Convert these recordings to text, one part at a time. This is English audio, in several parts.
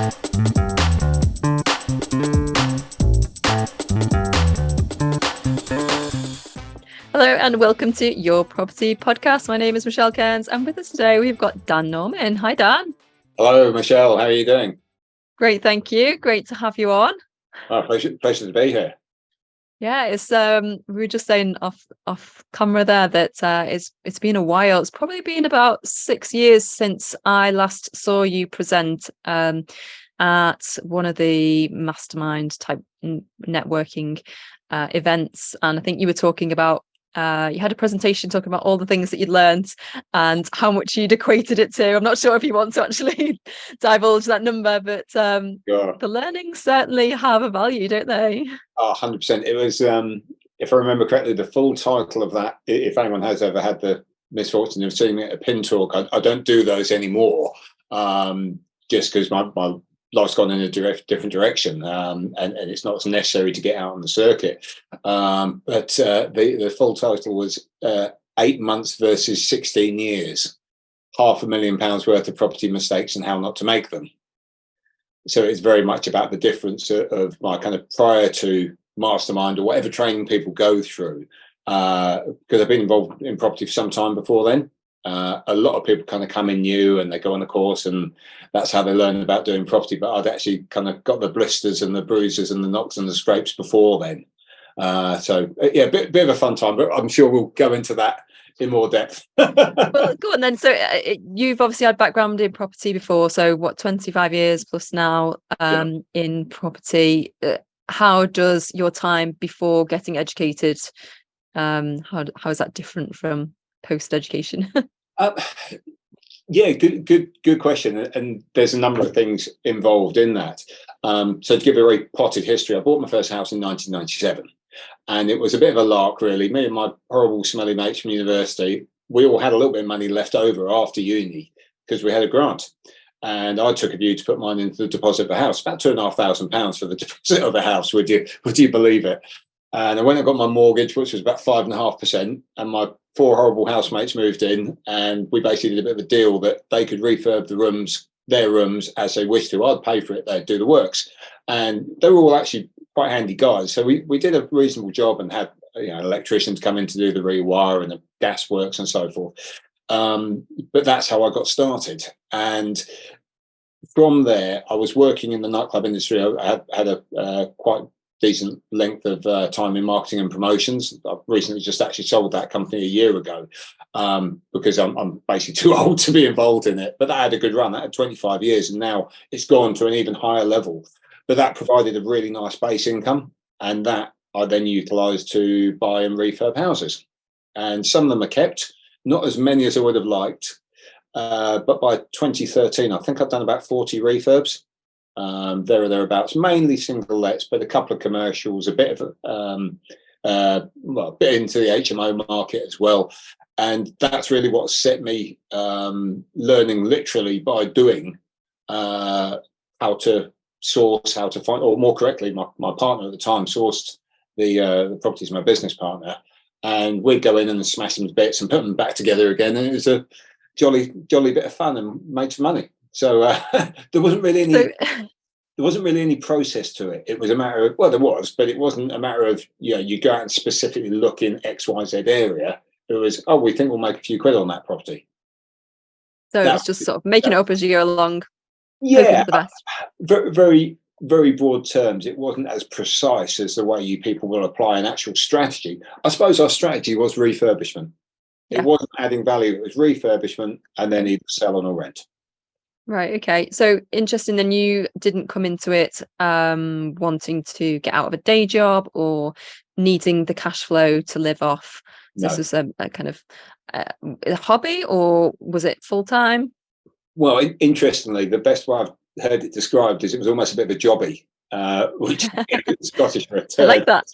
Hello and welcome to Your Property Podcast. My name is Michelle Cairns, and with us today we've got Dan Norman. Hi, Dan. Hello, Michelle. How are you doing? Great, thank you. Great to have you on. Pleasure to be here. Yeah, it's we were just saying off camera there that it's been a while. It's probably been about 6 years since I last saw you present at one of the mastermind type networking events, and I think you were talking about. You had a presentation talking about all the things that you'd learned and how much you'd equated it to. I'm not sure if you want to actually divulge that number, but Sure. the learnings certainly have a value, don't they? 100%. It was, if I remember correctly, the full title of that, if anyone has ever had the misfortune of seeing it at a pin talk, I don't do those anymore, just because my life's gone in a different direction, and it's not as necessary to get out on the circuit. But the full title was 8 months versus 16 years, £500,000 worth of property mistakes and how not to make them. So it's very much about the difference of my kind of prior to mastermind or whatever training people go through, because I've been involved in property for some time before then. A lot of people kind of come in new and they go on a course and that's how they learn about doing property. But I'd actually kind of got the blisters and the bruises and the knocks and the scrapes before then. A bit of a fun time, but I'm sure we'll go into that in more depth. Well, go on then. So you've obviously had background in property before. So what, 25 years plus now in property. How does your time before getting educated, how is that different from post-education? Good question. And there's a number of things involved in that. So to give a very potted history, I bought my first house in 1997. And it was a bit of a lark, really. Me and my horrible, smelly mates from university, we all had a little bit of money left over after uni because we had a grant. And I took a view to put mine into the deposit of a house, about £2,500 for the deposit of a house. Would you believe it? And I went and got my mortgage, which was about 5.5%. And my 4 horrible housemates moved in, and we basically did a bit of a deal that they could refurb their rooms as they wished to. I'd pay for it, they'd do the works. And they were all actually quite handy guys. So we did a reasonable job and had electricians come in to do the rewire and the gas works and so forth. But that's how I got started. And from there, I was working in the nightclub industry. I had a quite decent length of time in marketing and promotions. I've recently just actually sold that company a year ago because I'm basically too old to be involved in it. But that had a good run. That had 25 years, and now it's gone to an even higher level. But that provided a really nice base income, and that I then utilised to buy and refurb houses. And some of them are kept, not as many as I would have liked. But by 2013, I think I've done about 40 refurbs. There or thereabouts, mainly single lets, but a couple of commercials, a bit of a bit into the HMO market as well. And that's really what set me learning literally by doing how to source, how to find, or more correctly, my partner at the time sourced the properties, my business partner, and we'd go in and smash them to bits and put them back together again, and it was a jolly bit of fun and made some money. So there wasn't really any process to it. It was a matter of, well, there was, but it wasn't a matter of you go out and specifically look in XYZ area. It was, we think we'll make a few quid on that property. So it was just sort of making it up as you go along. Yeah, the best. Very, very broad terms. It wasn't as precise as the way people will apply an actual strategy. I suppose our strategy was refurbishment. Yeah. It wasn't adding value. It was refurbishment and then either sell on or rent. Right. Okay. So interesting. Then you didn't come into it wanting to get out of a day job or needing the cash flow to live off. So no. This was a kind of a hobby, or was it full time? Well, interestingly, the best way I've heard it described is it was almost a bit of a jobby, which is Scottish for a turd. I like that.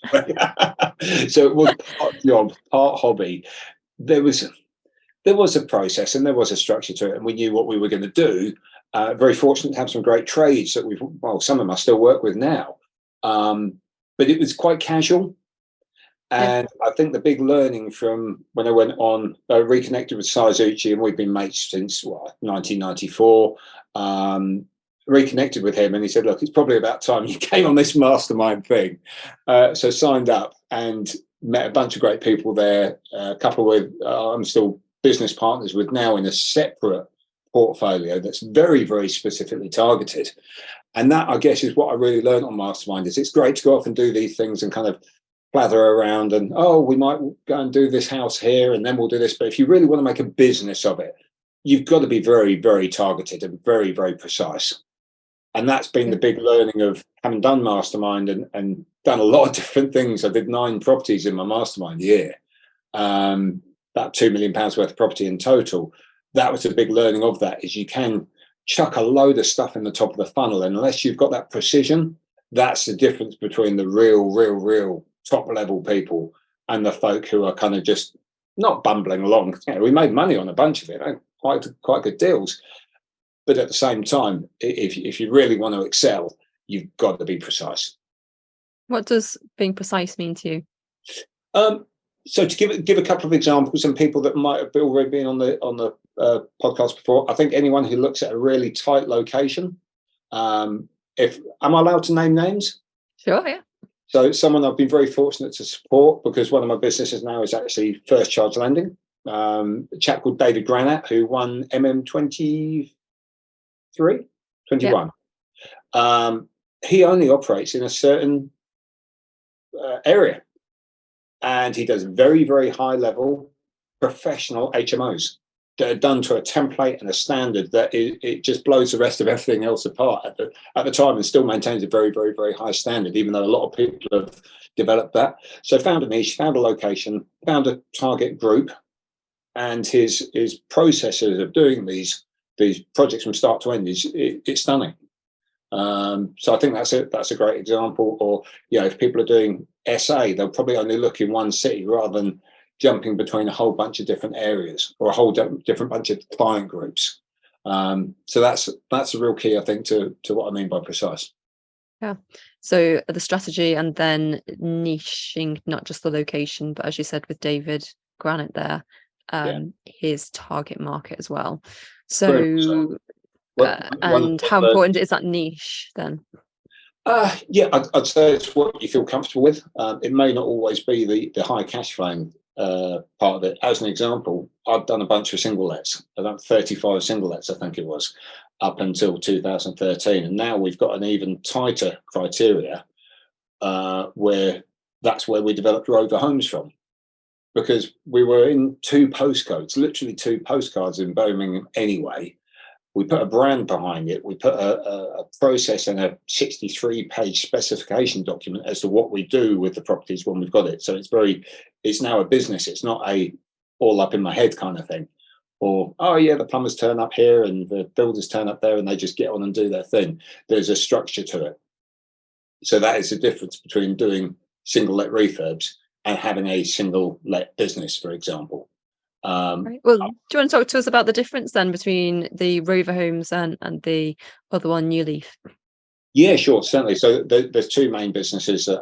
So it was part job, part hobby. There was a process and there was a structure to it, and we knew what we were going to do. Very fortunate to have some great trades that some of them I still work with now. But it was quite casual. And I think the big learning from when I went on, reconnected with Saizuchi, and we've been mates since 1994. reconnected with him, and he said, look, it's probably about time you came on this mastermind thing. So signed up and met a bunch of great people there, a couple with I'm still business partners with now in a separate portfolio that's very, very specifically targeted. And that, I guess, is what I really learned on mastermind. Is it's great to go off and do these things and kind of blather around and, oh, we might go and do this house here and then we'll do this. But if you really want to make a business of it, you've got to be very, very targeted and very, very precise. And that's been the big learning of having done mastermind and done a lot of different things. I did 9 properties in my mastermind year, about £2 million worth of property in total. That was a big learning of that, is you can chuck a load of stuff in the top of the funnel, and unless you've got that precision, that's the difference between the real top level people and the folk who are kind of just not bumbling along. We made money on a bunch of it, quite good deals. But at the same time, if you really want to excel, you've got to be precise. What does being precise mean to you? So to give a couple of examples, and people that might have already been on the podcast before, I think anyone who looks at a really tight location, am I allowed to name names? Sure, yeah. So someone I've been very fortunate to support, because one of my businesses now is actually first charge lending. A chap called David Granat, who won MM21. He only operates in a certain area, and he does very, very high level professional HMOs that are done to a template and a standard that it just blows the rest of everything else apart at the time, and still maintains a very, very, very high standard, even though a lot of people have developed that. So found a niche, found a location, found a target group, and his processes of doing these projects from start to end it's stunning. So I think that's a great example. Or, if people are doing SA, they'll probably only look in one city rather than jumping between a whole bunch of different areas or a whole different bunch of client groups. So that's a real key, I think, to what I mean by precise. Yeah. So the strategy, and then niching, not just the location, but as you said with David Granite there, his target market as well. So and how important is that niche then? I'd say it's what you feel comfortable with. It may not always be the high cash flowing part of it. As an example, I've done a bunch of single lets. I've done 35 single lets, I think it was, up until 2013. And now we've got an even tighter criteria where that's where we developed Rover Homes from. Because we were in 2 postcodes, literally 2 postcards in Birmingham anyway. We put a brand behind it. We put a process and a 63-page specification document as to what we do with the properties when we've got it. So it's now a business. It's not a all up in my head kind of thing. Or, oh yeah, the plumbers turn up here and the builders turn up there and they just get on and do their thing. There's a structure to it. So that is the difference between doing single let refurbs and having a single let business, for example. Right. Well, do you want to talk to us about the difference then between the Rover Homes and the other one, New Leaf? Yeah, sure, certainly. So there's 2 main businesses that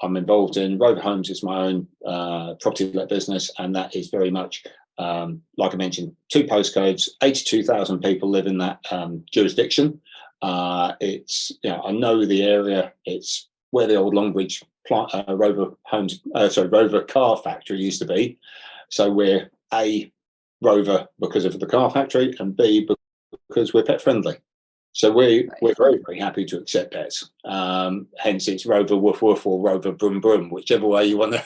I'm involved in. Rover Homes is my own property let business, and that is very much, like I mentioned, 2 postcodes, 82,000 people live in that jurisdiction. It's, I know the area. It's where the old Longbridge Rover car factory used to be. So we're A, Rover because of the car factory, and B, because we're pet friendly. So we're very, very happy to accept pets. Hence it's Rover woof woof or Rover brum brum, whichever way you want to.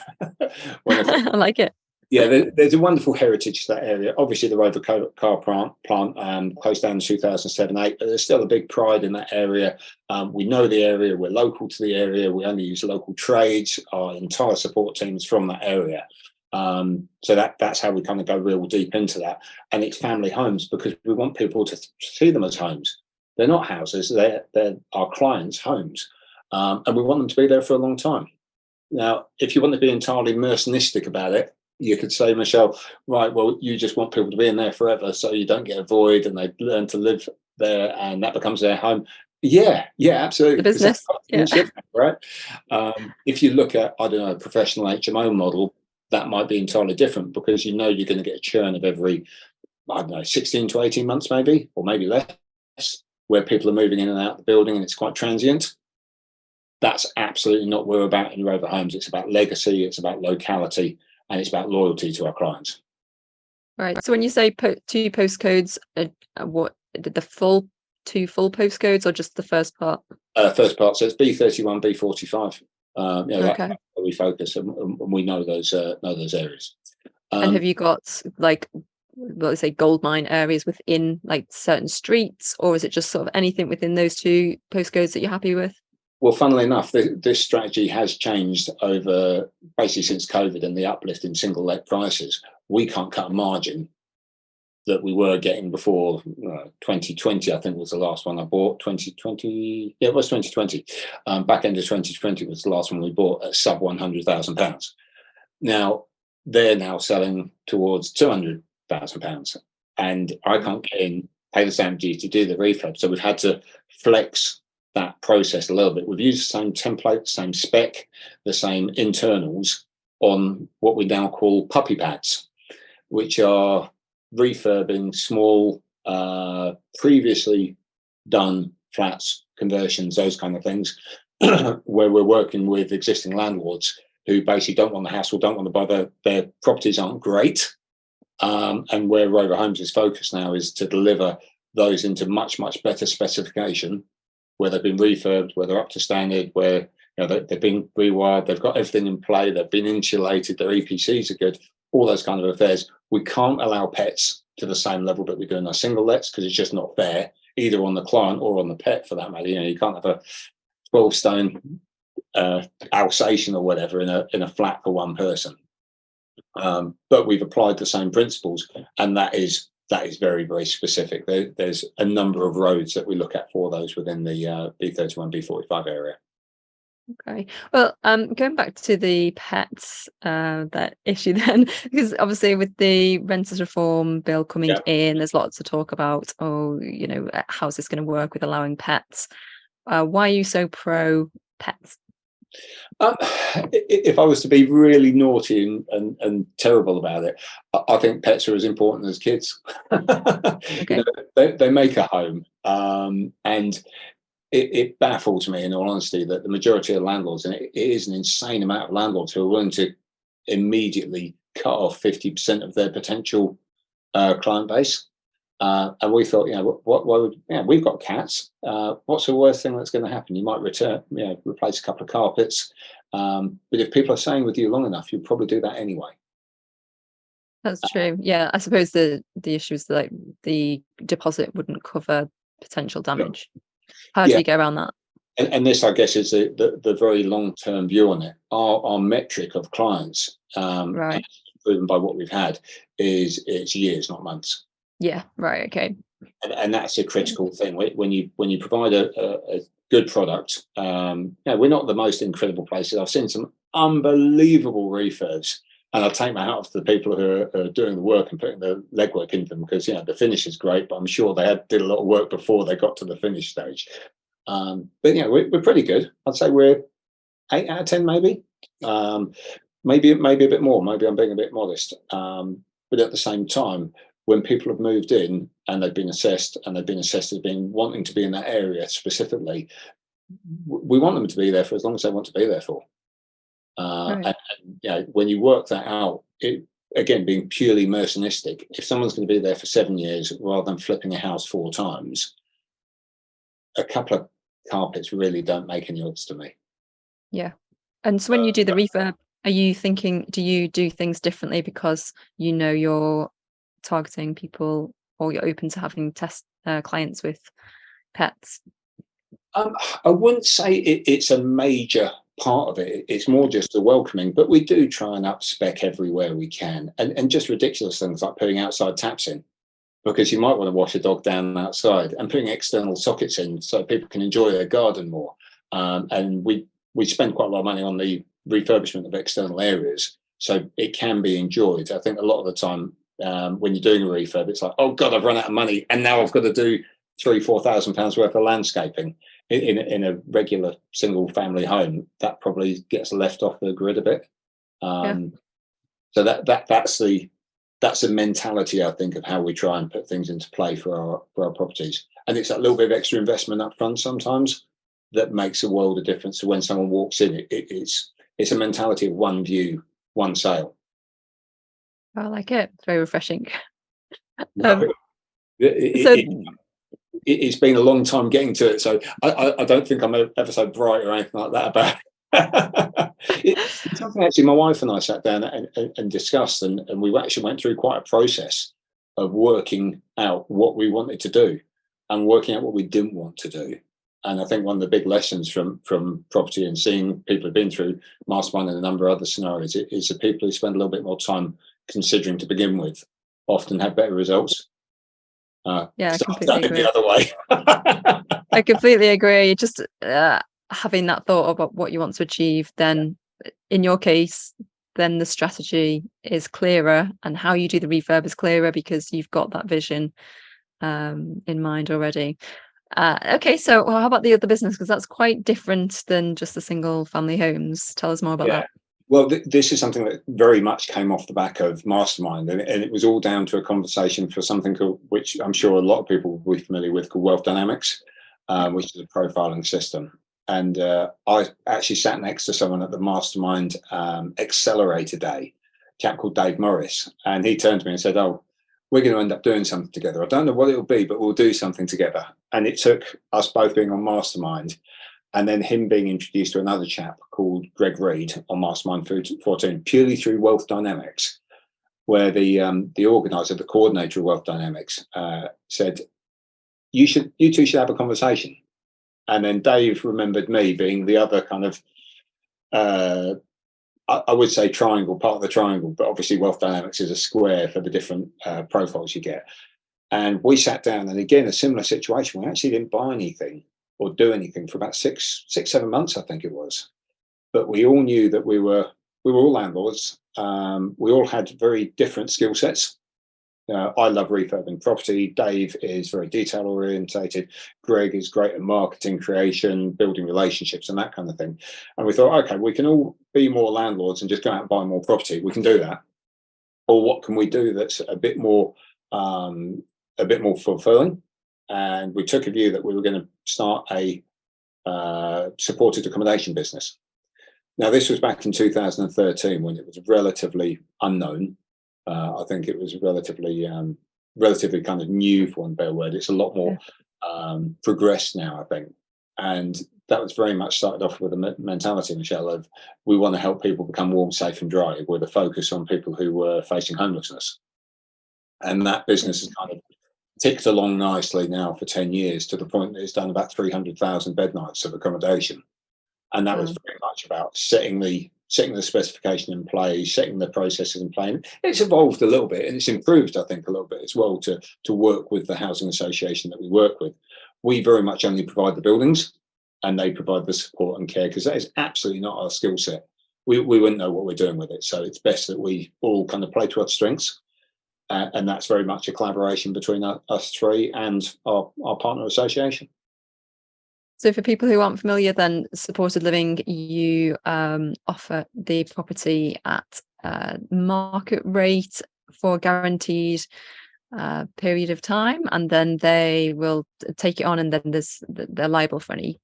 I like it. Yeah, there's a wonderful heritage to that area. Obviously, the Rover car plant closed down in 2007-8, but there's still a big pride in that area. We know the area. We're local to the area. We only use local trades. Our entire support team is from that area. So that's how we kind of go real deep into that. And it's family homes because we want people to see them as homes. They're not houses. They're our clients' homes. And we want them to be there for a long time. Now, if you want to be entirely mercenistic about it, you could say, Michelle, right, well, you just want people to be in there forever so you don't get a void and they learn to live there and that becomes their home. Yeah, absolutely. The business, right? If you look at, I don't know, a professional HMO model, that might be entirely different because you're going to get a churn of every, 16 to 18 months maybe, or maybe less. where people are moving in and out of the building and it's quite transient. That's absolutely not what we're about in Rover Homes. It's about legacy, it's about locality, and it's about loyalty to our clients. Right. So when you say two postcodes, what the full two full postcodes or just the first part? First part, so it's B31, B45. Okay. That's where we focus, and we know those areas. And have you got like, let's say, gold mine areas within like certain streets, or is it just sort of anything within those two postcodes that you're happy with? Well, funnily enough, this strategy has changed over basically since COVID and the uplift in single let prices. We can't cut a margin that we were getting before 2020. I think was the last one I bought. 2020, yeah, it was 2020. Back end of 2020 was the last one we bought at sub £100,000. Now they're now selling towards £200,000, and I can't get in, pay the stamp duty, do the refurb. So we've had to flex that process a little bit. We've used the same template, same spec, the same internals on what we now call puppy pads, which are refurbing small, previously done flats, conversions, those kind of things, where we're working with existing landlords who basically don't want the hassle, don't want to buy their properties aren't great. And where Rover Homes is focused now is to deliver those into much, much better specification, where they've been refurbed, where they're up to standard, where they've been rewired, they've got everything in play, they've been insulated, their EPCs are good, all those kind of affairs. We can't allow pets to the same level that we do in our single lets because it's just not fair, either on the client or on the pet for that matter. You can't have a 12-stone Alsatian or whatever in a flat for one person. But we've applied the same principles, and that is very, very specific. There's a number of roads that we look at for those within the B31, B45 area. Okay. Well, going back to the pets, that issue then, because obviously with the renters reform bill coming in, there's lots to talk about. Oh, how's this going to work with allowing pets? Why are you so pro pets? If I was to be really naughty and terrible about it, I think pets are as important as kids. Okay. They make a home, and it baffles me, in all honesty, that the majority of landlords, and it is an insane amount of landlords who are willing to immediately cut off 50% of their potential client base. And we thought, we've got cats. What's the worst thing that's going to happen? You might replace a couple of carpets. But if people are staying with you long enough, you'll probably do that anyway. That's true. Yeah, I suppose the issue is that the deposit wouldn't cover potential damage. How do you get around that? And this, I guess, is the very long-term view on it. Our metric of clients, Right. proven by what we've had, is it's years, not months. Yeah. Right. Okay. And that's a critical thing. When you provide a good product, we're not the most incredible places. I've seen some unbelievable refurbs, and I take my hat off to the people who are doing the work and putting the legwork into them, because the finish is great, but I'm sure they did a lot of work before they got to the finish stage. But we're pretty good. I'd say we're 8 out of 10, maybe. Maybe a bit more. Maybe I'm being a bit modest. But at the same time, when people have moved in and they've been assessed as being wanting to be in that area specifically, we want them to be there for as long as they want to be there for. Right. And when you work that out, it again being purely mercenistic, if someone's going to be there for 7 years rather than flipping a house 4 times, a couple of carpets really don't make any odds to me. Yeah. And so when you do the refurb, are you thinking, do you do things differently because you're targeting people, or you're open to having clients with pets? I wouldn't say it's a major part of it. It's more just the welcoming, but we do try and up spec everywhere we can, and just ridiculous things like putting outside taps in, because you might want to wash a dog down outside, and putting external sockets in so people can enjoy their garden more. And we spend quite a lot of money on the refurbishment of external areas, so it can be enjoyed. I think a lot of the time, when you're doing a refurb, it's like, oh God, I've run out of money, and now I've got to do £3,000-4,000 worth of landscaping. In a regular single family home, that probably gets left off the grid a bit. So that's the mentality, I think, of how we try and put things into play for our properties. And it's that little bit of extra investment up front sometimes that makes a world of difference. So when someone walks in, it's a mentality of one view, one sale. I like it. It's very refreshing. No, Um, it, so it, it's been a long time getting to it, so I don't think I'm ever so bright or anything like that about it's something actually my wife and I sat down and discussed, and we actually went through quite a process of working out what we wanted to do and working out what we didn't want to do. And I think one of the big lessons from property and seeing people who've been through mastermind and a number of other scenarios is the people who spend a little bit more time considering to begin with often have better results. yeah, I So I've completely done it agree. the other way. I completely agree. Just having that thought about what you want to achieve, then in your case, then the strategy is clearer and how you do the refurb is clearer because you've got that vision in mind already. Okay, so well, how about the other business? Because that's quite different than just the single family homes. Tell us more about Yeah. that. Well, this is something that very much came off the back of Mastermind, and it was all down to a conversation for something called, which I'm sure a lot of people will be familiar with, called Wealth Dynamics, Yeah. which is a profiling system. And I actually sat next to someone at the Mastermind Accelerator Day, a chap called Dave Morris, and he turned to me and said, "Oh, we're going to end up doing something together. I don't know what it'll be, but we'll do something together." And it took us both being on Mastermind and then him being introduced to another chap called Greg Reed on Mastermind 14, purely through Wealth Dynamics, where the organizer, the coordinator of Wealth Dynamics, said, you two should have a conversation. And then Dave remembered me being the other kind of, I would say triangle, part of the triangle, but obviously Wealth Dynamics is a square for the different profiles you get. And we sat down, and again, a similar situation. We actually didn't buy anything or do anything for about 7 months, I think it was. But we all knew that we were all landlords. We all had very different skill sets. I love refurbing property. Dave is very detail orientated. Greg is great at marketing, creation, building relationships, and that kind of thing. And we thought, okay, we can all be more landlords and just go out and buy more property. We can do that. Or what can we do that's a bit more fulfilling? And we took a view that we were going to start a supported accommodation business. Now, this was back in 2013 when it was relatively unknown. I think it was relatively kind of new, for one better word. It's a lot more progressed now, I think. And that was very much started off with a mentality, Michelle, of we want to help people become warm, safe and dry, with a focus on people who were facing homelessness. And that business has kind of ticked along nicely now for 10 years to the point that it's done about 300,000 bed nights of accommodation. And that was very much about setting the specification in place, setting the processes in place. And it's evolved a little bit and it's improved, I think, a little bit as well to work with the housing association that we work with. We very much only provide the buildings and they provide the support and care, because that is absolutely not our skill set. We wouldn't know what we're doing with it. So it's best that we all kind of play to our strengths. And that's very much a collaboration between us three and our partner association. So for people who aren't familiar, then supported living, you offer the property at market rate for a guaranteed period of time, and then they will take it on, and then they're liable for any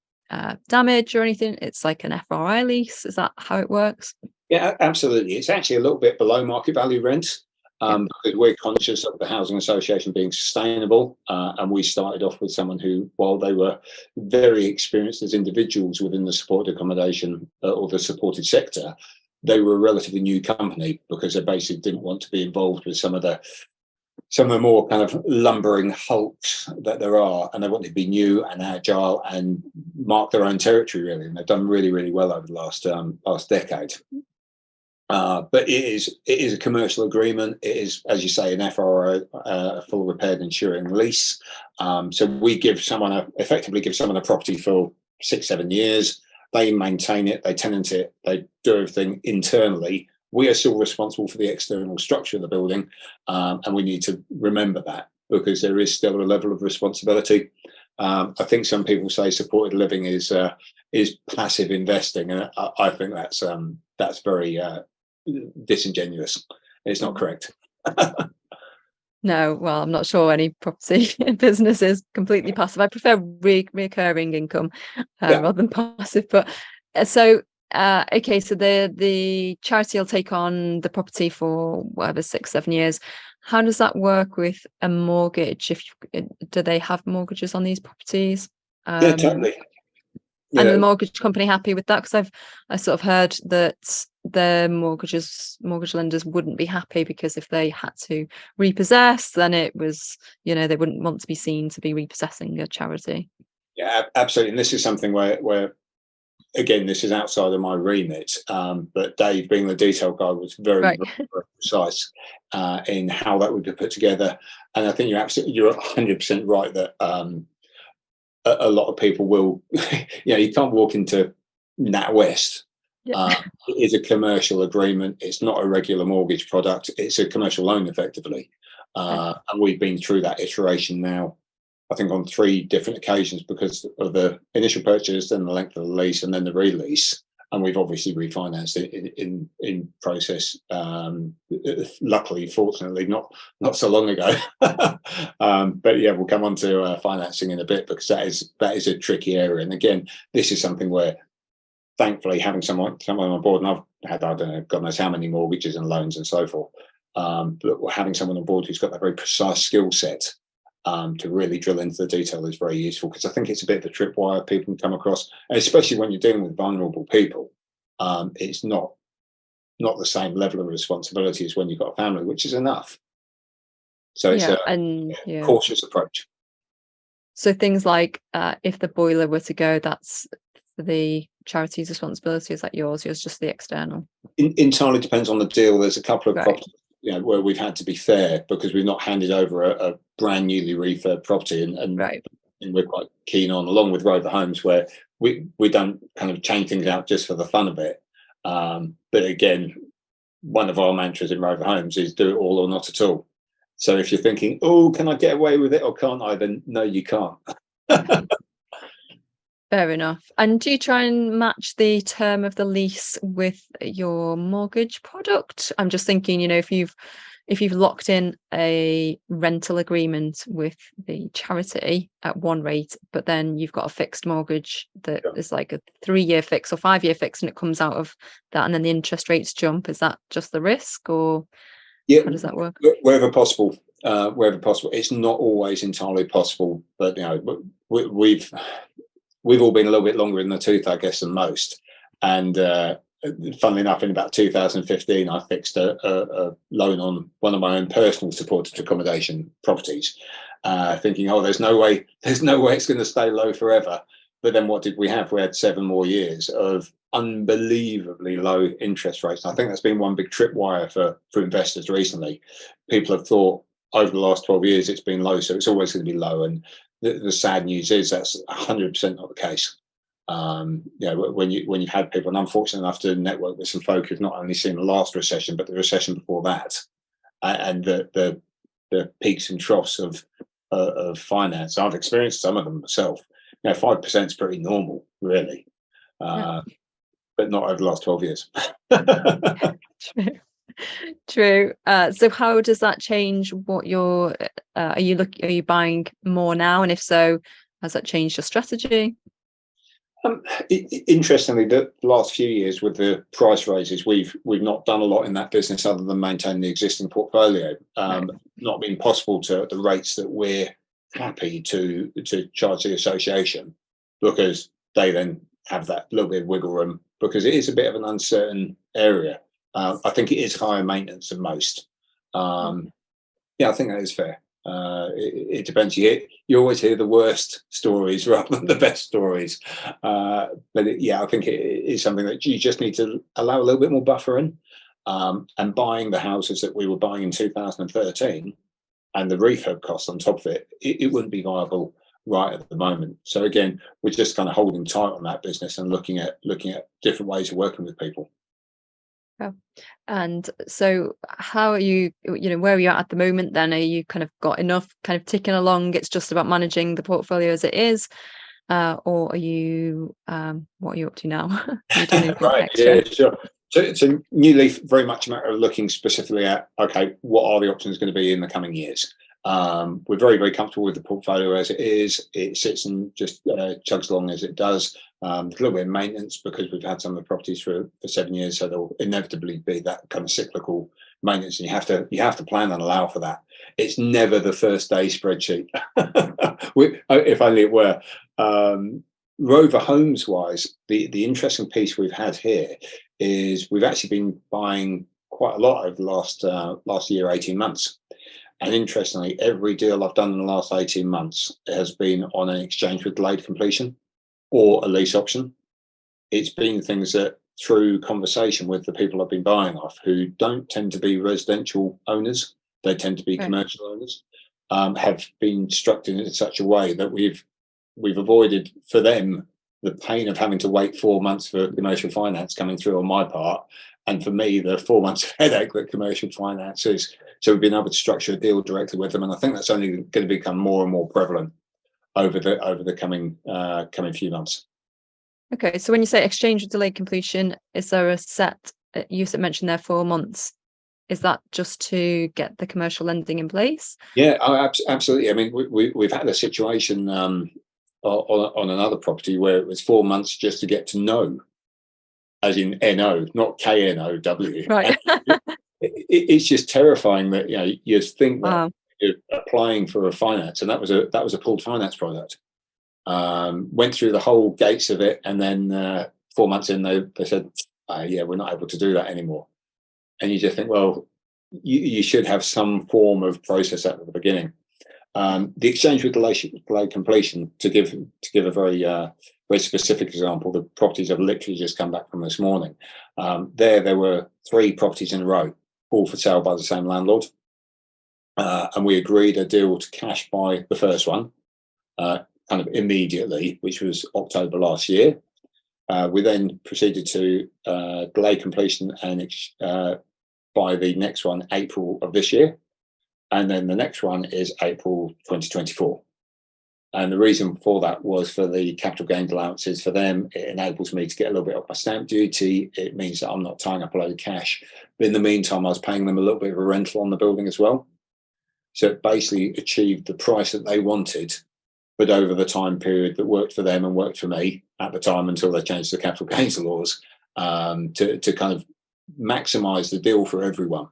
damage or anything. It's like an FRI lease. Is that how it works? Yeah, absolutely. It's actually a little bit below market value rent. Because we're conscious of the housing association being sustainable, and we started off with someone who, while they were very experienced as individuals within the supported accommodation or the supported sector, they were a relatively new company because they basically didn't want to be involved with some of the more kind of lumbering hulks that there are, and they wanted to be new and agile and mark their own territory really. And they've done really, really well over the last decade. But it is a commercial agreement. It is, as you say, an FRO, a full repaired insuring lease. So we effectively give someone a property for 6-7 years. They maintain it, they tenant it, they do everything internally. We are still responsible for the external structure of the building, and we need to remember that because there is still a level of responsibility. I think some people say supported living is passive investing, and I think that's very disingenuous. It's not correct. No, well, I'm not sure any property business is completely passive. I prefer recurring income Yeah, rather than passive. But so okay, so the charity will take on the property for whatever 6, 7 years. How does that work with a mortgage? Do they have mortgages on these properties? yeah, Um, totally. and the Yeah, mortgage company happy with that? Because I sort of heard that the mortgage lenders wouldn't be happy because if they had to repossess, then it was, they wouldn't want to be seen to be repossessing a charity. yeah, absolutely. And this is something where again, this is outside of my remit, but Dave, being the detail guy, was very, Right. very, very precise in how that would be put together. And I think you're 100% right that a lot of people will, you can't walk into NatWest. Yeah. It is a commercial agreement. It's not a regular mortgage product. It's a commercial loan, effectively. And we've been through that iteration now, I think, on 3 different occasions because of the initial purchase, then the length of the lease, and then the release. And we've obviously refinanced it in process. Luckily, fortunately, not so long ago. But yeah, we'll come on to financing in a bit because that is a tricky area. And again, this is something where, thankfully, having someone on board, and I've had, I don't know, God knows how many mortgages and loans and so forth. But having someone on board who's got that very precise skill set to really drill into the detail is very useful, because I think it's a bit of a tripwire people can come across, and especially when you're dealing with vulnerable people. It's not the same level of responsibility as when you've got a family, which is enough. So it's Yeah. a And yeah. cautious approach. So things like if the boiler were to go, that's the charity's responsibility. Is that yours? Yours just the external. Entirely depends on the deal. There's a couple of Right. properties, where we've had to be fair because we've not handed over a brand newly refurbed property, Right. and we're quite keen on, along with Rover Homes, where we don't kind of change things out just for the fun of it. But again, one of our mantras in Rover Homes is do it all or not at all. So if you're thinking, oh, can I get away with it or can't I? Then no, you can't. Fair enough. And do you try and match the term of the lease with your mortgage product? I'm just thinking, if you've locked in a rental agreement with the charity at one rate, but then you've got a fixed mortgage that is like a 3-year fix or 5-year fix, and it comes out of that, and then the interest rates jump, is that just the risk, or Yeah, how does that work? wherever possible. Wherever possible. It's not always entirely possible, but we've all been a little bit longer in the tooth, I guess, than most. And funnily enough, in about 2015, I fixed a loan on one of my own personal supported accommodation properties, thinking, oh, there's no way it's going to stay low forever. But then what did we have? We had 7 more years of unbelievably low interest rates. And I think that's been one big tripwire for investors recently. People have thought over the last 12 years it's been low, so it's always going to be low. And the sad news is that's 100% not the case. When you've had people, and I'm fortunate enough to network with some folk who've not only seen the last recession but the recession before that, and the peaks and troughs of finance. I've experienced some of them myself. 5% is pretty normal, really, Yeah. but not over the last 12 years. True. True. So how does that change what are you buying more now? And if so, has that changed your strategy? Interestingly, the last few years with the price raises, we've not done a lot in that business other than maintain the existing portfolio. Right. Not been possible to the rates that we're happy to charge the association, because they then have that little bit of wiggle room, because it is a bit of an uncertain area. I think it is higher maintenance than most. Yeah, I think that is fair. It depends. You always hear the worst stories rather than the best stories. Yeah, I think it is something that you just need to allow a little bit more buffer in. And buying the houses that we were buying in 2013 and the refurb costs on top of it wouldn't be viable right at the moment. So again, we're just kind of holding tight on that business and looking at different ways of working with people. Yeah. And so how are you, where are you at the moment then? Are you kind of got enough kind of ticking along? It's just about managing the portfolio as it is? Or are you, what are you up to now? Are you doing anything Right. extra? Yeah, sure. So New Leaf, very much a matter of looking specifically at, okay, what are the options going to be in the coming years? We're very, very comfortable with the portfolio as it is. It sits and just chugs along as it does. A little bit of maintenance because we've had some of the properties for 7 years, so there'll inevitably be that kind of cyclical maintenance, and you have to plan and allow for that. It's never the first day spreadsheet. If only it were. Rover Homes wise, the interesting piece we've had here is we've actually been buying quite a lot over the last year, 18 months. And interestingly, every deal I've done in the last 18 months has been on an exchange with delayed completion or a lease option. It's been things that through conversation with the people I've been buying off, who don't tend to be residential owners, they tend to be commercial owners, have been structured in such a way that we've avoided for them the pain of having to wait 4 months for commercial finance coming through on my part, and for me the 4 months of headache that commercial finance is. So we've been able to structure a deal directly with them, and I think that's only going to become more and more prevalent over the coming few months. Okay, so when you say exchange with delayed completion, is there a set? You mentioned there 4 months. Is that just to get the commercial lending in place? Yeah, absolutely. I mean, we've had a situation on another property where it was 4 months just to get to know, as in NO, not KNOW. Right. It's just terrifying that you think that Wow. you're applying for a finance, and that was a pooled finance product. Went through the whole gates of it, and then 4 months in, they said, "Yeah, we're not able to do that anymore." And you just think, well, you should have some form of process at the beginning. The exchange with delayed completion, to give a very very specific example, the properties I've literally just come back from this morning. There were 3 properties in a row, all for sale by the same landlord, and we agreed a deal to cash buy the first one, kind of immediately, which was October last year. We then proceeded to delay completion and buy the next one April of this year, and then the next one is April 2024. And the reason for that was for the capital gains allowances for them. It enables me to get a little bit off my stamp duty. It means that I'm not tying up a load of cash. But in the meantime, I was paying them a little bit of a rental on the building as well. So it basically achieved the price that they wanted, but over the time period that worked for them and worked for me at the time until they changed the capital gains laws, to kind of maximise the deal for everyone.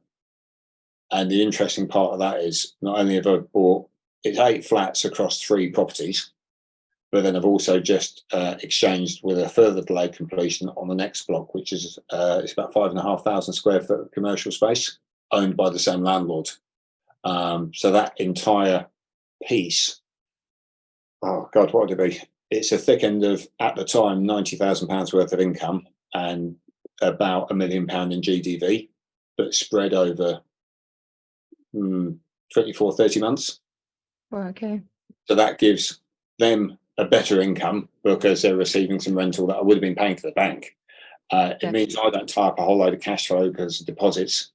And the interesting part of that is not only have I bought, it's 8 flats across 3 properties, but then I've also just exchanged with a further delayed completion on the next block, which is it's about 5,500 square foot of commercial space owned by the same landlord. So that entire piece, oh God, what would it be? It's a thick end of, at the time, £90,000 worth of income and about £1 million in GDV, but spread over 24, 30 months. Well, okay. So that gives them a better income because they're receiving some rental that I would have been paying to the bank. It means I don't tie up a whole load of cash flow because deposits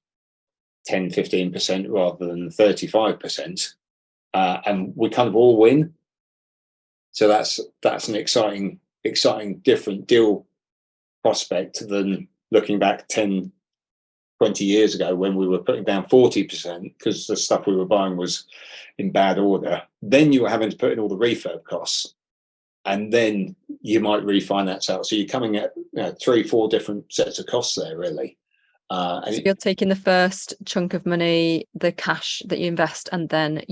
10, 15% rather than 35%. And we kind of all win. So that's an exciting, different deal prospect than looking back 10, 20 years ago when we were putting down 40% because the stuff we were buying was in bad order. Then you were having to put in all the refurb costs, and then you might refinance out. So you're coming at 3-4 different sets of costs there, really. So you're taking the first chunk of money, the cash that you invest, and then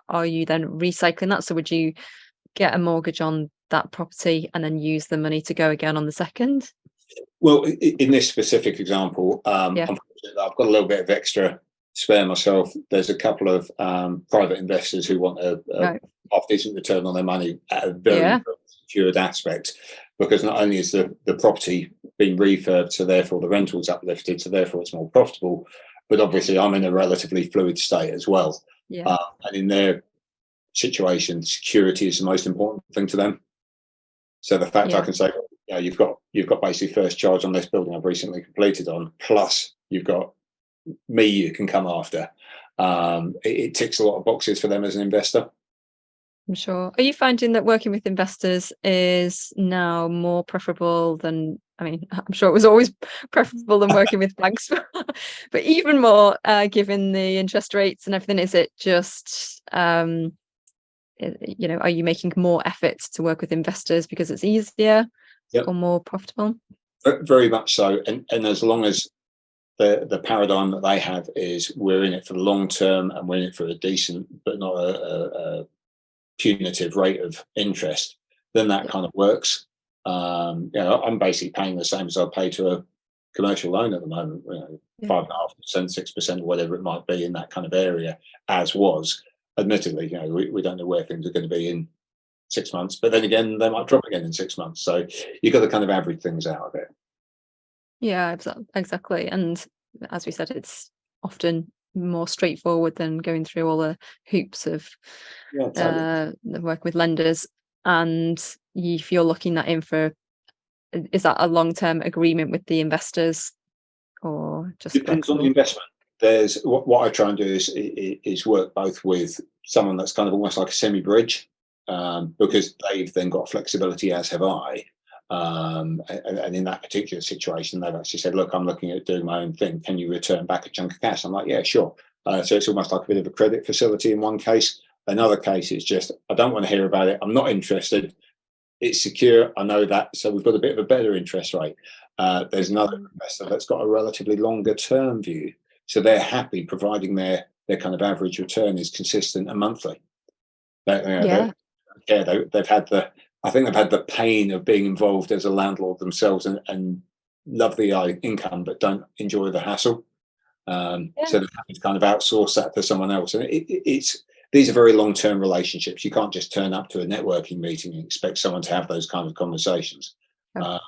are you then recycling that? So would you get a mortgage on that property and then use the money to go again on the second? Well, in this specific example, unfortunately, I've got a little bit of extra spare myself. There's a couple of private investors who want a half decent return on their money at a very secured aspect, because not only is the property being refurbed, so therefore the rental's uplifted, so therefore it's more profitable, but obviously I'm in a relatively fluid state as well. And in their situation, security is the most important thing to them. So the fact I can say, you've got basically first charge on this building I've recently completed on, plus you've got me you can come after. It ticks a lot of boxes for them as an investor. I'm sure. Are you finding that working with investors is now more preferable than I mean, I'm sure it was always preferable than working with banks, but even more, given the interest rates and everything, is it just, are you making more efforts to work with investors because it's easier Yep, or more profitable? very much so. And as long as the paradigm that they have is we're in it for the long term and we're in it for a decent but not a punitive rate of interest, then that kind of works. I'm basically paying the same as I pay to a commercial loan at the moment, Yeah. 5.5%, 6%, whatever it might be in that kind of area, as was. Admittedly, we don't know where things are going to be in 6 months, but then again, they might drop again in 6 months. So you've got to kind of average things out a bit. Yeah, exactly. And as we said, it's often more straightforward than going through all the hoops of Yeah, totally. the work with lenders. And if you're looking that in for, is that a long-term agreement with the investors or just Depends on the flexible? investment. There's what I try and do is work both with someone that's kind of almost like a semi bridge, because they've then got flexibility, as have I. And in that particular situation, they've actually said, "Look, I'm looking at doing my own thing. Can you return back a chunk of cash?" I'm like, "Yeah, sure." So it's almost like a bit of a credit facility in one case. Another case is just, "I don't want to hear about it. I'm not interested. It's secure. I know that." So we've got a bit of a better interest rate. There's another investor that's got a relatively longer term view. So they're happy providing their kind of average return is consistent and monthly. Yeah. They've had I think they've had the pain of being involved as a landlord themselves and love the income, but don't enjoy the hassle. Yeah. So they're happy to kind of outsource that to someone else. And it's these are very long-term relationships. You can't just turn up to a networking meeting and expect someone to have those kind of conversations. Oh,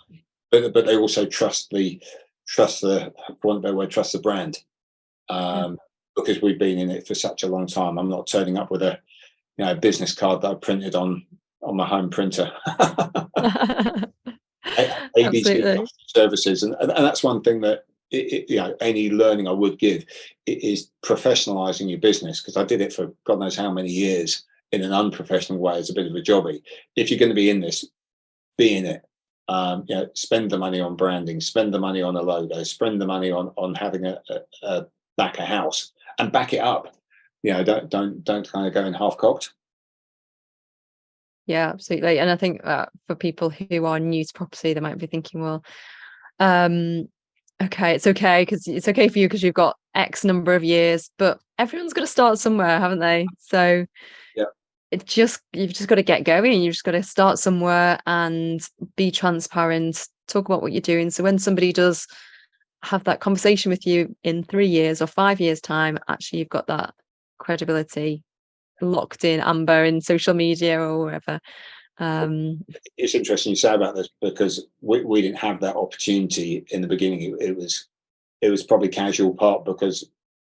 Uh, but they also trust the for want of a better word, trust the brand. yeah. Because we've been in it for such a long time. I'm not turning up with a business card that I printed on my home printer. ABC Absolutely. services, and that's one thing that any learning I would give is professionalizing your business, because I did it for God knows how many years in an unprofessional way as a bit of a jobby. If you're going to be in this, be in it. Spend the money on branding, spend the money on a logo, spend the money on having a back a house and back it up. Don't kind of go in half cocked. Yeah, absolutely. And I think that for people who are new to property, they might be thinking, well, um, okay, it's okay because it's okay for you because you've got X number of years, but everyone's got to start somewhere, haven't they? So Yeah. you've just got to get going. You've just got to start somewhere and be transparent, talk about what you're doing. So when somebody does have that conversation with you in 3 years or 5 years' time, actually you've got that credibility locked in amber in social media or wherever. It's interesting you say about this, because we didn't have that opportunity in the beginning. It was probably casual, part because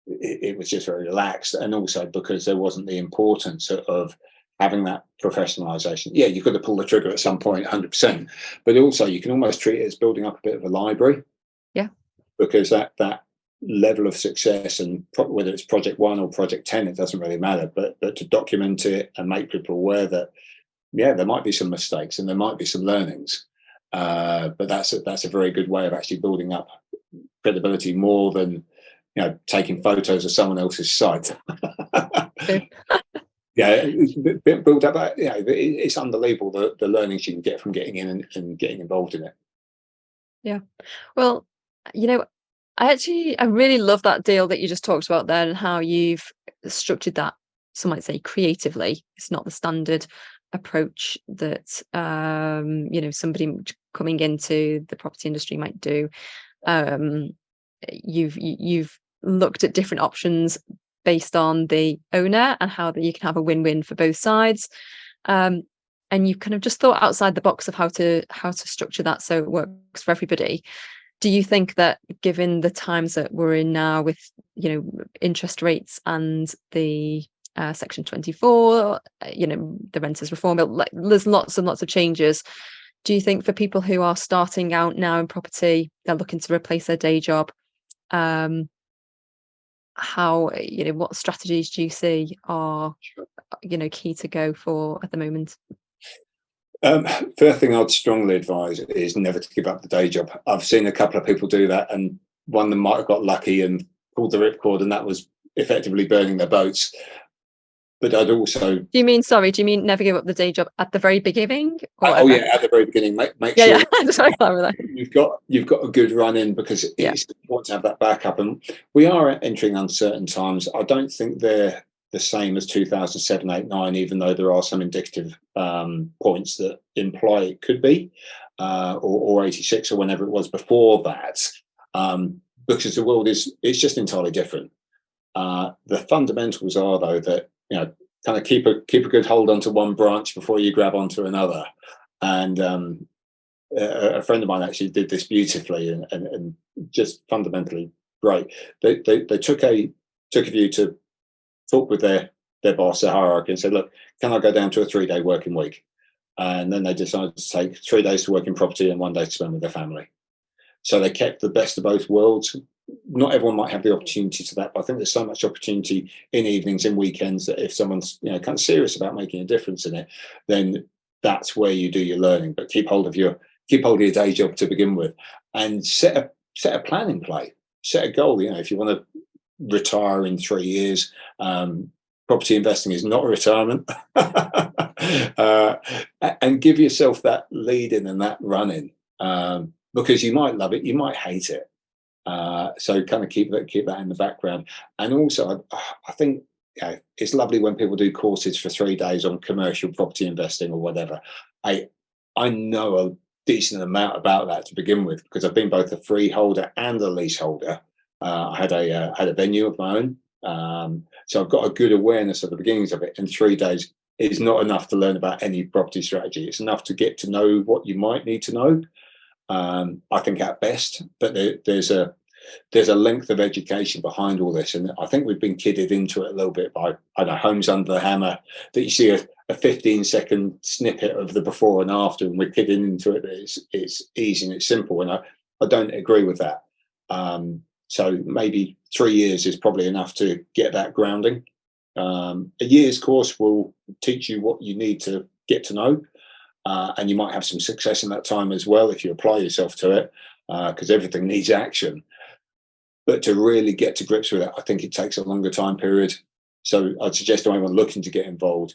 it was just very relaxed, and also because there wasn't the importance of having that professionalization. Yeah, you've got to pull the trigger at some point, 100%, but also you can almost treat it as building up a bit of a library, Yeah. because that level of success, and whether it's project 1 or project 10, it doesn't really matter, but to document it and make people aware that there might be some mistakes and there might be some learnings, but that's a very good way of actually building up credibility, more than taking photos of someone else's site. True. Yeah, build up. It's unbelievable the learnings you can get from getting in and getting involved in it. Yeah. Well, you know, I really love that deal that you just talked about there and how you've structured that, some might say creatively. It's not the standard approach that somebody coming into the property industry might do. Um, you've looked at different options based on the owner and how that you can have a win-win for both sides. Um, and you've kind of just thought outside the box of how to structure that so it works for everybody. Do you think that given the times that we're in now with, interest rates and the Section 24, the Renters Reform Bill, like there's lots and lots of changes. Do you think for people who are starting out now in property, they're looking to replace their day job, um, what strategies do you see are, key to go for at the moment? First thing I'd strongly advise is never to give up the day job. I've seen a couple of people do that, and one of them might have got lucky and pulled the ripcord, and that was effectively burning their boats. But I'd also, Do you mean, sorry, do you mean never give up the day job at the very beginning or oh ever? yeah, at the very beginning, make Yeah, sure yeah. Just like that. you've got a good run in, because Yeah. it's important to have that backup. And we are entering uncertain times. I don't think they're the same as 2007, 8, 9, even though there are some indicative points that imply it could be, or 86 or whenever it was before that, because the world it's just entirely different. The fundamentals are, though, that kind of keep a good hold onto one branch before you grab onto another. And a friend of mine actually did this beautifully, and just fundamentally great. They took a view to talk with their boss, their hierarchy, and said, "Look, can I go down to a 3-day working week?" And then they decided to take 3 days to work in property and 1 day to spend with their family. So they kept the best of both worlds. Not everyone might have the opportunity to that, but I think there's so much opportunity in evenings and weekends that if someone's kind of serious about making a difference in it, then that's where you do your learning. But keep hold of your day job to begin with, and set a plan in play. Set a goal. If you want to retire in 3 years, property investing is not a retirement. And give yourself that lead in and that run in, because you might love it, you might hate it. So kind of keep that in the background. And also, I think it's lovely when people do courses for 3 days on commercial property investing or whatever. I know a decent amount about that to begin with, because I've been both a freeholder and a leaseholder. I had a venue of my own, so I've got a good awareness of the beginnings of it. And 3 days is not enough to learn about any property strategy. It's enough to get to know what you might need to know, I think, at best. But there's a length of education behind all this, and I think we've been kidded into it a little bit by, I don't know, Homes Under the Hammer, that you see a 15-second snippet of the before and after, and we're kidding into it that it's easy and it's simple. And I don't agree with that. So maybe 3 years is probably enough to get that grounding. A year's course will teach you what you need to get to know, and you might have some success in that time as well if you apply yourself to it, because everything needs action. But to really get to grips with it, I think it takes a longer time period. So I'd suggest to anyone looking to get involved,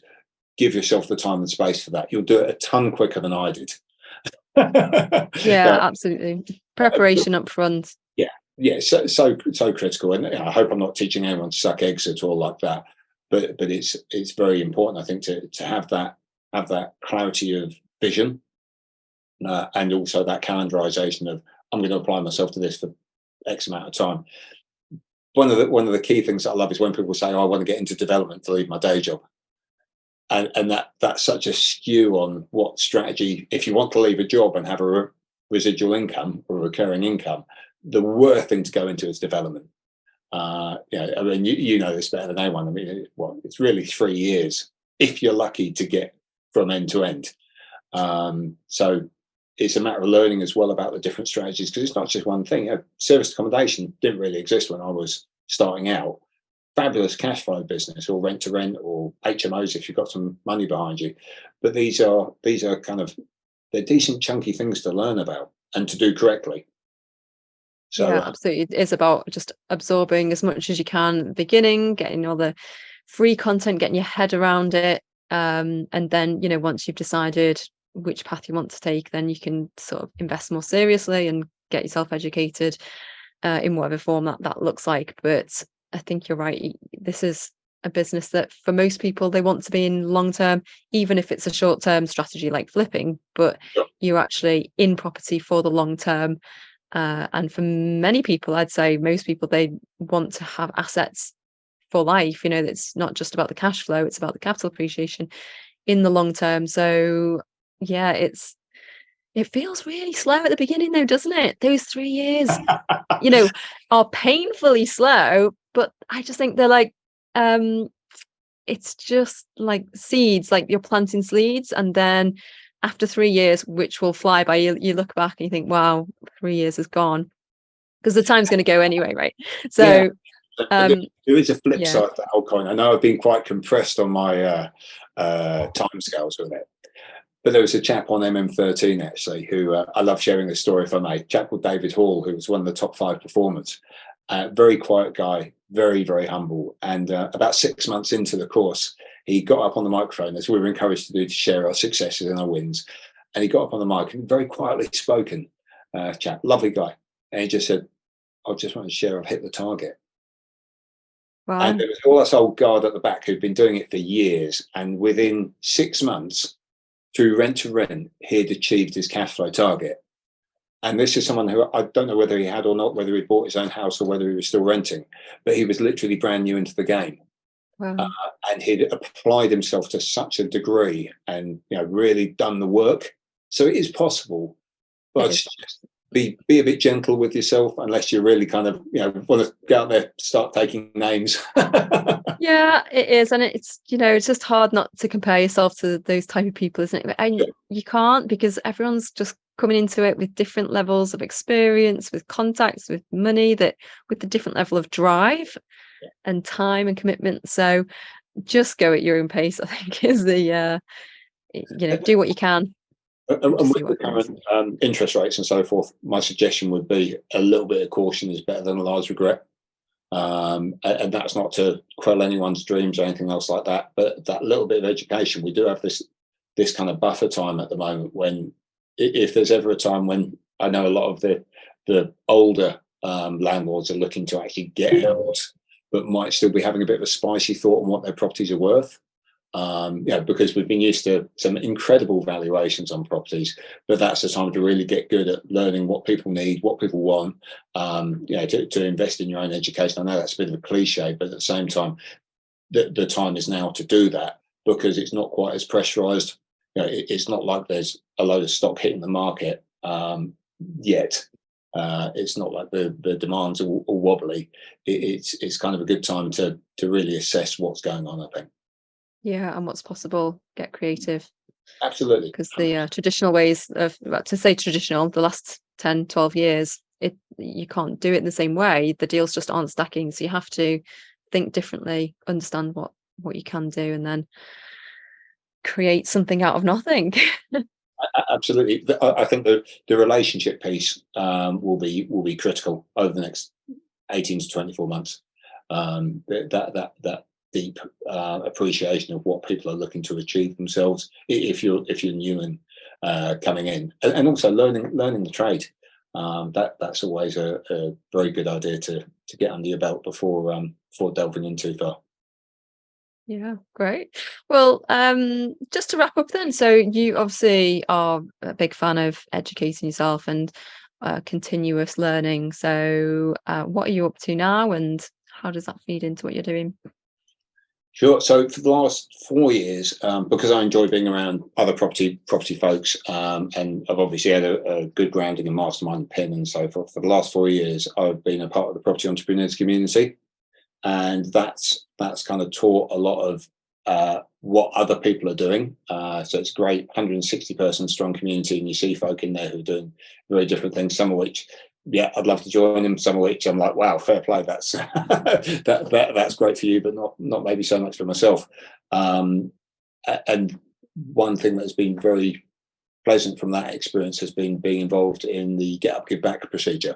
give yourself the time and space for that. You'll do it a ton quicker than I did. Yeah, absolutely. Preparation up front. Yeah, so critical. And I hope I'm not teaching anyone to suck eggs at all like that. But it's very important, I think, to have that clarity of vision, and also that calendarization of, I'm going to apply myself to this for X amount of time. One of the key things that I love is when people say, "Oh, I want to get into development to leave my day job," and that's such a skew on what strategy. If you want to leave a job and have a residual income or recurring income, the worst thing to go into is development. I mean, you know this better than anyone. I mean, it's really 3 years if you're lucky to get from end to end. So it's a matter of learning as well about the different strategies, because it's not just one thing. Serviced accommodation didn't really exist when I was starting out. Fabulous cash flow business, or rent to rent, or HMOs if you've got some money behind you. But these are kind of, they're decent chunky things to learn about and to do correctly. So Yeah, absolutely. It's about just absorbing as much as you can at the beginning, getting all the free content, getting your head around it. And then, once you've decided which path you want to take, then you can sort of invest more seriously and get yourself educated in whatever form that looks like. But I think you're right. This is a business that for most people, they want to be in long term, even if it's a short term strategy like flipping, but sure. you're actually in property for the long term. And for many people, I'd say most people, they want to have assets for life. It's not just about the cash flow, it's about the capital appreciation in the long term. So yeah, it feels really slow at the beginning though, doesn't it? Those 3 years, are painfully slow, but I just think they're like, it's just like seeds, like you're planting seeds, and then after 3 years, which will fly by, you look back and you think, wow, 3 years is gone, because the time's going to go anyway, right? So there is a flip yeah. side to that whole coin. I know I've been quite compressed on my timescales with it. But there was a chap on MM13 actually who I love sharing this story if I may. A chap called David Hall, who was one of the top 5 performers. Very quiet guy, very, very humble. And about 6 months into the course, he got up on the microphone, as we were encouraged to do, to share our successes and our wins. And he got up on the mic and very quietly spoken, chap, lovely guy. And he just said, I just want to share I've hit the target. Wow. And there was all this old guard at the back who'd been doing it for years. And within 6 months, through rent to rent, he had achieved his cash flow target. And this is someone who I don't know whether he had or not, whether he bought his own house or whether he was still renting, but he was literally brand new into the game. Wow. And he'd applied himself to such a degree and really done the work. So it is possible, but just be a bit gentle with yourself unless you really kind of want to go out there, start taking names. Yeah, it is, and it's it's just hard not to compare yourself to those type of people, isn't it? And you can't, because everyone's just coming into it with different levels of experience, with contacts, with money, with the different level of drive and time and commitment. So just go at your own pace, I think, is the do what you can. And with the current interest rates and so forth, my suggestion would be a little bit of caution is better than a large regret. And that's not to quell anyone's dreams or anything else like that, but that little bit of education. We do have this kind of buffer time at the moment when, if there's ever a time when I know a lot of the older landlords are looking to actually get out, but might still be having a bit of a spicy thought on what their properties are worth. Because we've been used to some incredible valuations on properties, but that's the time to really get good at learning what people need, what people want, to invest in your own education. I know that's a bit of a cliche, but at the same time, the time is now to do that, because it's not quite as pressurized. It's not like there's a load of stock hitting the market yet. It's not like the demands are all wobbly. It's kind of a good time to really assess what's going on, I think. Yeah, and what's possible, get creative. Absolutely. Because the traditional ways of, the last 10, 12 years, you can't do it in the same way. The deals just aren't stacking. So you have to think differently, understand what you can do, and then create something out of nothing. Absolutely. I think the relationship piece will be critical over the next 18 to 24 months. That deep appreciation of what people are looking to achieve themselves if you're new and coming in, and also learning the trade. That's always a very good idea to get under your belt before delving in too far. Yeah, great. Well, just to wrap up then, so you obviously are a big fan of educating yourself and continuous learning. So what are you up to now, and how does that feed into what you're doing? Sure. So for the last 4 years, because I enjoy being around other property folks, and I've obviously had a good grounding in mastermind PIN and so forth. For the last 4 years, I've been a part of the property entrepreneurs community, and that's kind of taught a lot of what other people are doing. So it's great, 160 person strong community, and you see folk in there who are doing very different things. Some of which, I'd love to join them. Some of which I'm like, wow, fair play. That's that's great for you, but not maybe so much for myself. And one thing that's been very pleasant from that experience has been being involved in the Get Up, Give Back procedure.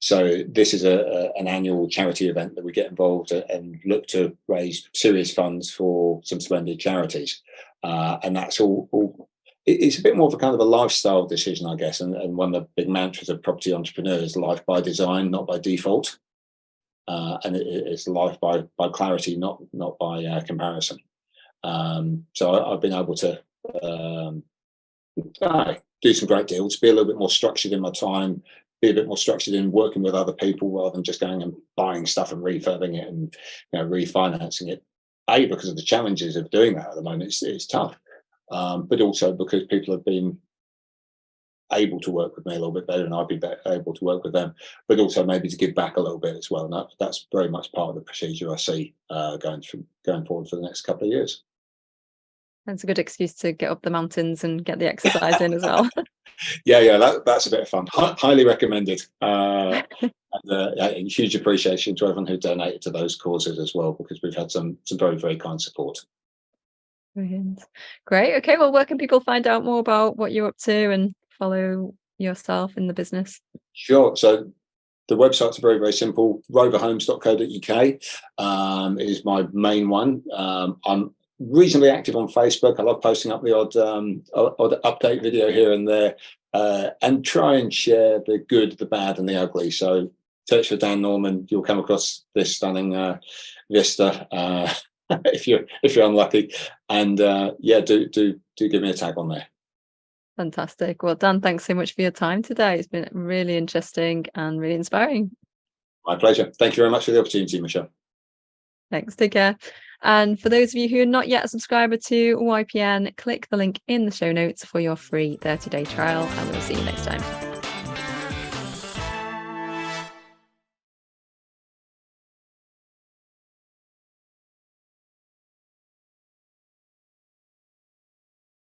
So this is an annual charity event that we get involved and look to raise serious funds for some splendid charities. And that's all. It's a bit more of a kind of a lifestyle decision, I guess. And one of the big mantras of property entrepreneurs: life by design, not by default. And it's life by clarity, not by comparison. So I've been able to do some great deals, be a little bit more structured in my time, be a bit more structured in working with other people rather than just going and buying stuff and refurbing it and refinancing it. Because of the challenges of doing that at the moment, it's tough. But also because people have been able to work with me a little bit better, and I've been able to work with them, but also maybe to give back a little bit as well. And that's very much part of the procedure I see going forward for the next couple of years. That's a good excuse to get up the mountains and get the exercise in as well. That's a bit of fun. Highly recommended. And huge appreciation to everyone who donated to those causes as well, because we've had some very, very kind support. Brilliant. Great. Okay. Well, where can people find out more about what you're up to and follow yourself in the business? Sure. So the website's very, very simple. roverhomes.co.uk is my main one. I'm reasonably active on Facebook. I love posting up the odd update video here and there, and try and share the good, the bad, and the ugly. So search for Dan Norman. You'll come across this stunning vista. If you're unlucky, and yeah, do give me a tag on there. Fantastic. Well, Dan, thanks so much for your time today. It's been really interesting and really inspiring. My pleasure. Thank you very much for the opportunity, Michelle. Thanks. Take care. And for those of you who are not yet a subscriber to YPN, click the link in the show notes for your free 30-day trial, and we'll see you next time.